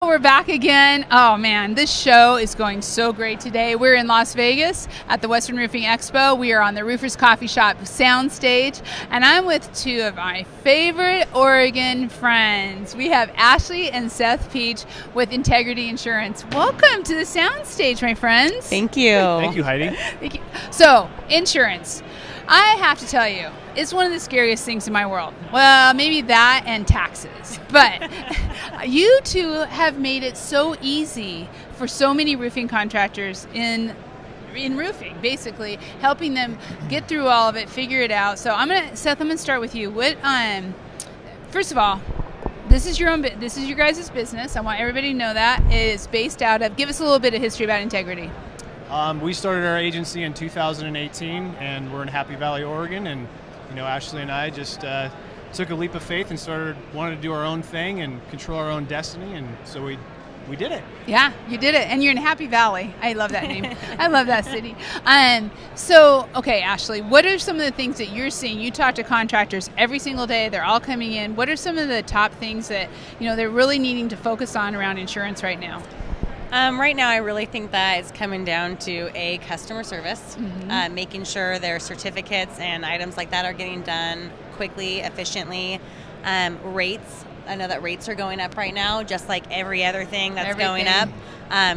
We're back again. Oh man, this show is going so great today. We're in Las Vegas at the Western Roofing Expo. We are on the Roofers Coffee Shop soundstage, and I'm with two of my favorite Oregon friends. We have Ashley and Seth Peach with Integrity Insurance. Welcome to the soundstage, my friends. Thank you. Thank you, Heidi. Thank you. So, insurance. I have to tell you, it's one of the scariest things in my world. Well, maybe that and taxes. But you two have made it so easy for so many roofing contractors in roofing, basically helping them get through all of it, figure it out. So Seth, I'm gonna start with you. First of all, this is your guys' business. I want everybody to know that. It is based out of, give us a little bit of history about Integrity. We started our agency in 2018, and we're in Happy Valley, Oregon. And Ashley and I just took a leap of faith and wanted to do our own thing and control our own destiny. And so we did it. Yeah, you did it, and you're in Happy Valley. I love that name. I love that city. Okay, Ashley, what are some of the things that you're seeing? You talk to contractors every single day. They're all coming in. What are some of the top things that they're really needing to focus on around insurance right now? Right now, I really think that it's coming down to customer service, making sure their certificates and items like that are getting done quickly, efficiently. Rates, I know that rates are going up right now, just like every other thing that's going up.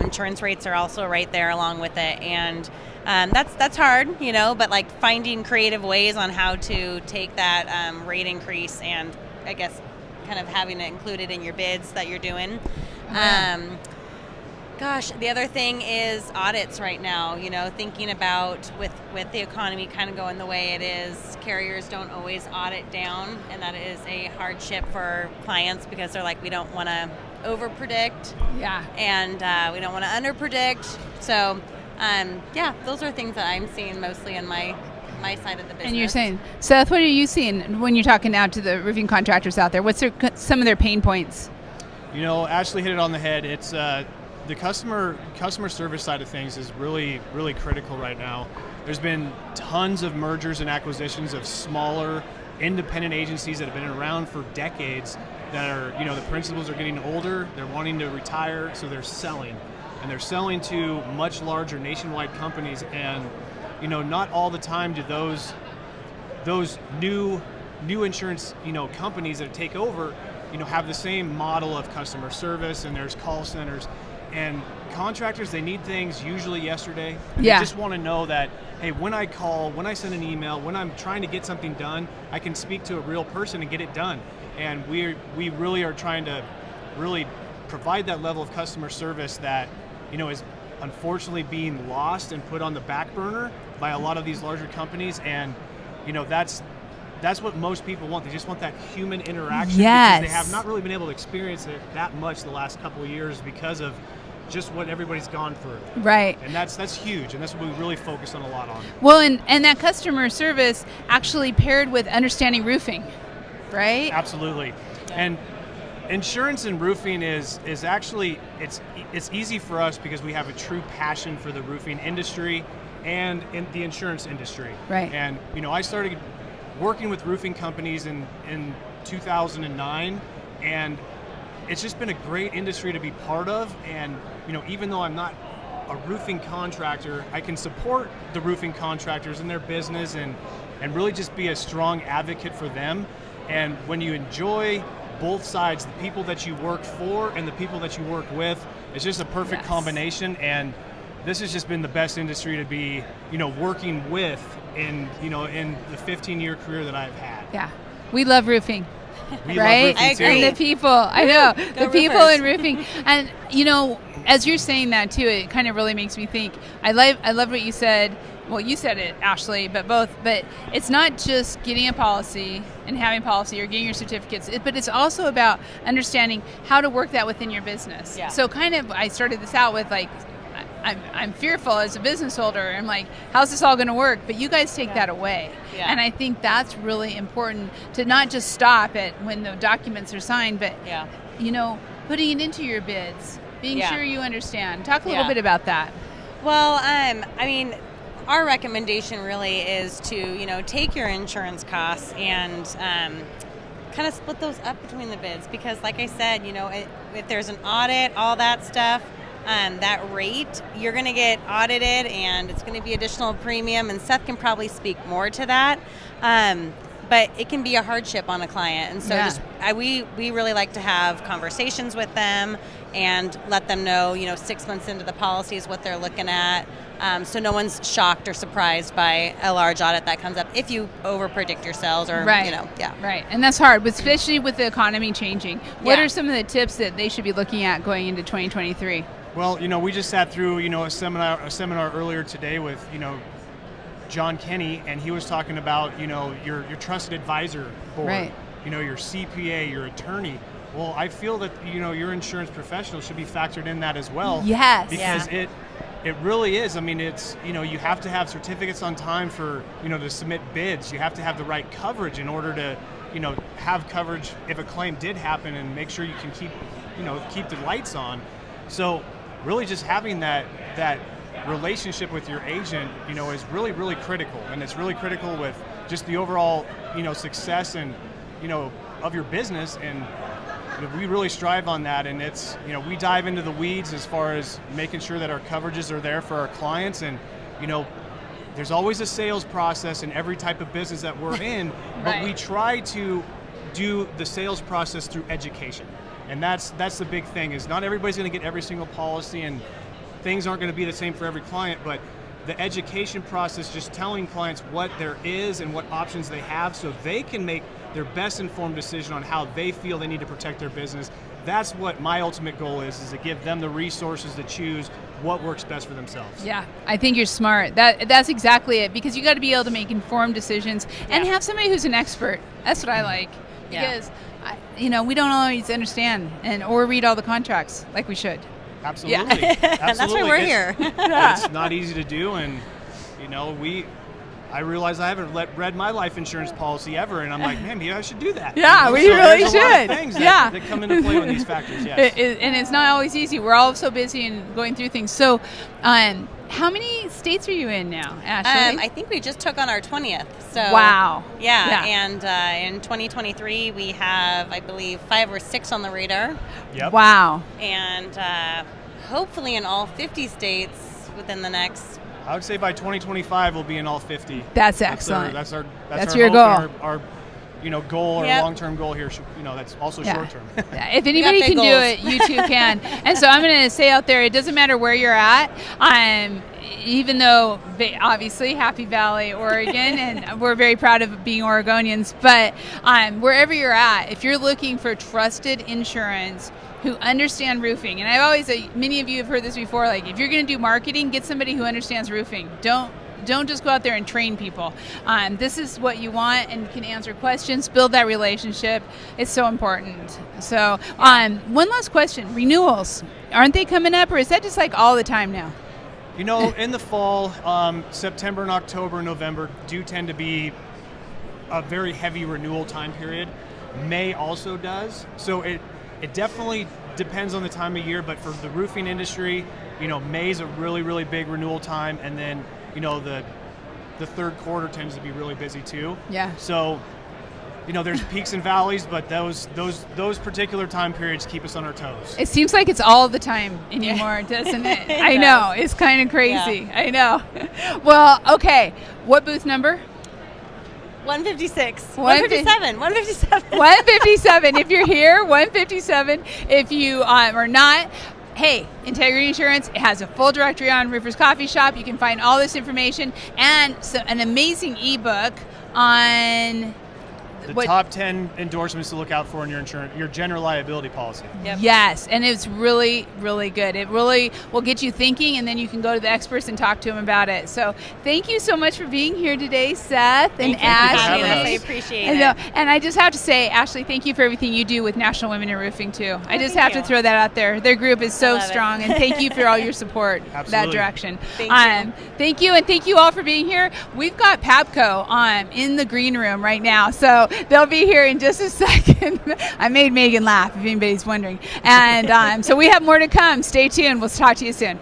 Insurance rates are also right there along with it, and that's hard, but like finding creative ways on how to take that rate increase and I guess kind of having it included in your bids that you're doing. Gosh, the other thing is audits right now, thinking about with the economy kind of going the way it is, carriers don't always audit down, and that is a hardship for clients because they're like, we don't want to over-predict, and we don't want to under-predict. So, those are things that I'm seeing mostly in my side of the business. And you're saying, Seth, what are you seeing when you're talking now to the roofing contractors out there? What's some of their pain points? Ashley hit it on the head. It's the customer service side of things is really, really critical right now. There's been tons of mergers and acquisitions of smaller independent agencies that have been around for decades that are, the principals are getting older, they're wanting to retire, so they're selling. And they're selling to much larger nationwide companies, and, not all the time do those new insurance, companies that take over, have the same model of customer service, and there's call centers. And contractors, they need things usually yesterday. And They just want to know that, hey, when I call, when I send an email, when I'm trying to get something done, I can speak to a real person and get it done. And we really are trying to really provide that level of customer service that, is unfortunately being lost and put on the back burner by a lot of these larger companies. And, that's what most people want. They just want that human interaction. Yes. Because they have not really been able to experience it that much the last couple of years because of just what everybody's gone through. Right. And that's huge, and that's what we really focus on a lot on. Well, and that customer service actually paired with understanding roofing, right? Absolutely. And insurance and roofing is actually, it's easy for us because we have a true passion for the roofing industry and in the insurance industry. Right. And, I started working with roofing companies in 2009, and it's just been a great industry to be part of. And even though I'm not a roofing contractor, I can support the roofing contractors in their business and really just be a strong advocate for them. And when you enjoy both sides, the people that you work for and the people that you work with, it's just a perfect combination. And this has just been the best industry to be, working with in the 15-year career that I've had. Yeah, we love roofing. We right? love roofing too. And the people, I know, the people in roofing. And, as you're saying that too, it kind of really makes me think, I love what you said. Well, you said it, Ashley, but it's not just getting a policy and having policy or getting your certificates, but it's also about understanding how to work that within your business. Yeah. So I started this out with I'm fearful as a business holder. I'm like, how's this all going to work? But you guys take that away. Yeah. And I think that's really important to not just stop at when the documents are signed, but, putting it into your bids, being sure you understand. Talk a little bit about that. Well, our recommendation really is to, take your insurance costs and kind of split those up between the bids, because like I said, if there's an audit, all that stuff, that rate, you're going to get audited and it's going to be additional premium, and Seth can probably speak more to that. But it can be a hardship on a client. And so we really like to have conversations with them and let them know, 6 months into the policies what they're looking at. So no one's shocked or surprised by a large audit that comes up if you over-predict your sales or, Right. And that's hard, especially with the economy changing. What are some of the tips that they should be looking at going into 2023? Well, we just sat through, a seminar earlier today with, John Kenny, and he was talking about, your trusted advisor board, right. Your CPA, your attorney. Well, I feel that, your insurance professional should be factored in that as well. Yes. Because it really is. I mean, it's, you have to have certificates on time for, to submit bids. You have to have the right coverage in order to, have coverage if a claim did happen, and make sure you can keep the lights on. So really just having that relationship with your agent, is really, really critical. And it's really critical with just the overall, success and, of your business. And we really strive on that. And it's, we dive into the weeds as far as making sure that our coverages are there for our clients. And, there's always a sales process in every type of business that we're in, but we try to do the sales process through education. And that's the big thing, is not everybody's going to get every single policy, and things aren't going to be the same for every client, but the education process, just telling clients what there is and what options they have so they can make their best informed decision on how they feel they need to protect their business. That's what my ultimate goal is to give them the resources to choose what works best for themselves. Yeah, I think you're smart. That's exactly it, because you got to be able to make informed decisions and have somebody who's an expert. That's what I like, because we don't always understand or read all the contracts like we should. Absolutely. Yeah. Absolutely. That's why we're here. It's not easy to do, and I realize I haven't read my life insurance policy ever, and I'm like, man, maybe I should do that. Yeah, we really should. A lot of things that come into play with these factors. Yes. And it's not always easy. We're all so busy and going through things. So, how many states are you in now, Ashley? I think we just took on our 20th. So wow. Yeah. And in 2023 we have, I believe, 5 or 6 on the radar. Yep. Wow. And hopefully in all 50 states within the next. I would say by 2025 we'll be in all 50. That's excellent. That's our your hope, goal. Our goal, our long-term goal here. That's also short-term. If anybody can do it, you too can. And so I'm going to say out there, it doesn't matter where you're at. Even though obviously Happy Valley, Oregon, and we're very proud of being Oregonians, but wherever you're at, if you're looking for trusted insurance who understand roofing, and I've always, many of you have heard this before, like if you're going to do marketing, get somebody who understands roofing. Don't just go out there and train people. This is what you want, and can answer questions, build that relationship. It's so important. So one last question, renewals. Aren't they coming up, or is that just like all the time now? In the fall, September and October and November do tend to be a very heavy renewal time period. May also does. So it definitely depends on the time of year, but for the roofing industry, May is a really, really big renewal time, and then the third quarter tends to be really busy too. Yeah. So, there's peaks and valleys, but those particular time periods keep us on our toes. It seems like it's all the time anymore, doesn't it? I know. It's kind of crazy. Yeah. I know. Well, okay. What booth number? 156. 157. 157. 157. If you're here, 157. If you are not, hey, Integrity Insurance, it has a full directory on Roofers Coffee Shop. You can find all this information and an amazing ebook on the top 10 endorsements to look out for in your general liability policy. Yep. Yes, and it's really, really good. It really will get you thinking, and then you can go to the experts and talk to them about it. So thank you so much for being here today, Seth and Ashley. I appreciate it. And I just have to say, Ashley, thank you for everything you do with National Women in Roofing, too. I just have to throw that out there. Their group is so strong, and thank you for all your support that direction. Thank you. Thank you, and thank you all for being here. We've got Papco in the green room right now, so they'll be here in just a second. I made Megan laugh, if anybody's wondering. And so we have more to come. Stay tuned. We'll talk to you soon.